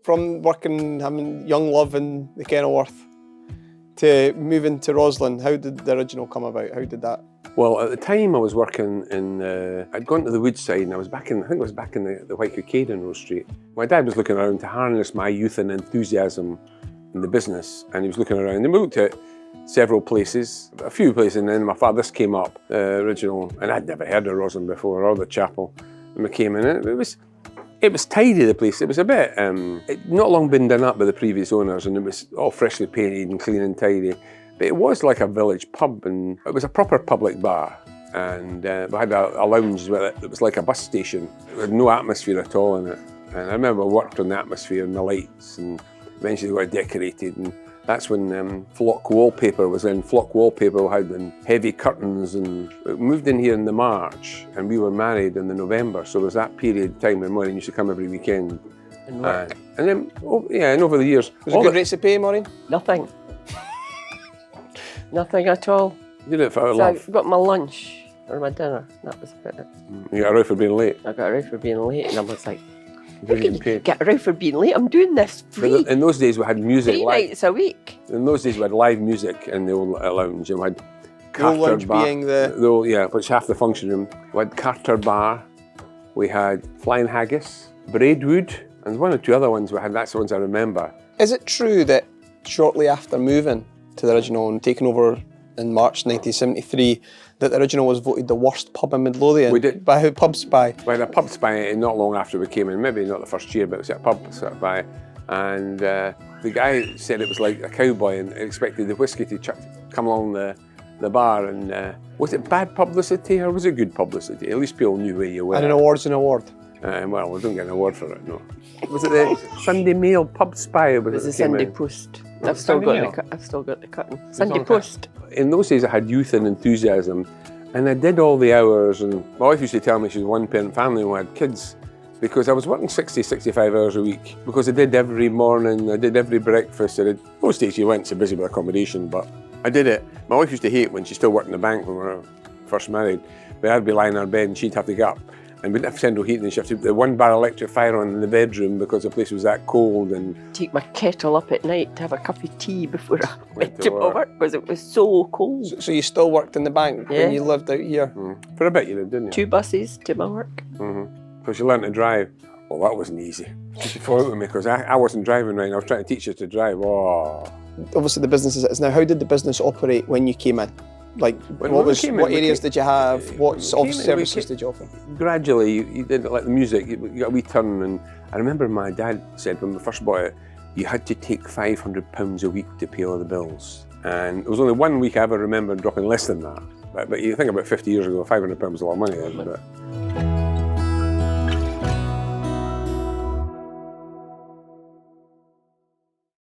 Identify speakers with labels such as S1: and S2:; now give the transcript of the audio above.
S1: from working, having young love in the Kenilworth to moving to Roslin, how did the original come about? How did that?
S2: Well, at the time I was working in, I'd gone to the Woodside and I was back in, I think I was back in the White Cockade in Rose Street. My dad was looking around to harness my youth and enthusiasm in the business, and he was looking around and we looked at several places, a few places, and then my father, this came up, the original, and I'd never heard of Roslin before, or the chapel, and we came in, and it was tidy, the place. It was a bit, it not long been done up by the previous owners, and it was all freshly painted and clean and tidy. But it was like a village pub, and it was a proper public bar. And we had a lounge with it that was like a bus station. It had no atmosphere at all in it. And I remember I worked on the atmosphere and the lights, and eventually they got decorated. And that's when flock wallpaper was in. Flock wallpaper had heavy curtains, and we moved in here in the March, and we were married in the November. So there was that period of time when Maureen used to come every weekend.
S3: And work.
S2: And then, and over the years.
S1: Was it good rates of pay, Maureen?
S3: Nothing. Nothing at all.
S2: You did it for our
S3: So
S2: love.
S3: I got my lunch or my dinner. That was about it.
S2: You got a row for being late.
S3: I got arrested for being late, and I was like,
S2: You're getting paid.
S3: get arrested for being late? I'm doing this free.
S2: In those days we had music.
S3: 3 nights a week.
S2: In those days we had live music in the old lounge, and we had
S1: The old
S2: Carter
S1: lounge
S2: Bar.
S1: being the...
S2: Yeah, which half the function room. We had Carter Bar, we had Flying Haggis, Braidwood, and one or two other ones we had. That's the ones I remember.
S1: Is it true that shortly after moving to the original and taking over in March 1973, that the original was voted the worst pub in Midlothian?
S2: We did.
S1: By Pub Spy.
S2: We had a pub spy not long after we came in, maybe not the first year, but it was a pub spy. And the guy said it was like a cowboy and expected the whiskey to come along the bar. And was it bad publicity or was it good publicity? At least people knew where you were.
S1: And an award's an award.
S2: Well, we don't get an award for it, no. Was it the Sunday Mail pub spy?
S3: It was the Sunday Post. I've still got the cutting. Sunday Post.
S2: In those days I had youth and enthusiasm, and I did all the hours, and my wife used to tell me she was a one-parent family and we had kids, because I was working 60, 65 hours a week, because I did every morning, I did every breakfast, most days you weren't so busy with accommodation, but I did it. My wife used to hate when she still worked in the bank when we were first married, but I'd be lying in her bed and she'd have to get up. And we didn't have central heating, and she'd have to put the 1 bar electric fire on in the bedroom because the place was that cold. And
S3: take my kettle up at night to have a cup of tea before I went to my work because it was so cold.
S1: So you still worked in the bank when you lived out here?
S2: For a bit you did, didn't you?
S3: 2 buses to my work.
S2: Because you learned to drive. Well, that wasn't easy. She fought out with me because I wasn't driving right, and I was trying to teach her to drive. Oh.
S1: Obviously the business as it is now, how did the business operate when you came in? Like, what areas did you have? What sort of services did you offer?
S2: Gradually, you did like the music, you got a wee turn, and I remember my dad said when we first bought it, you had to take £500 a week to pay all the bills. And it was only 1 week I ever remember dropping less than that. But you think about 50 years ago, £500 was a lot of money then. But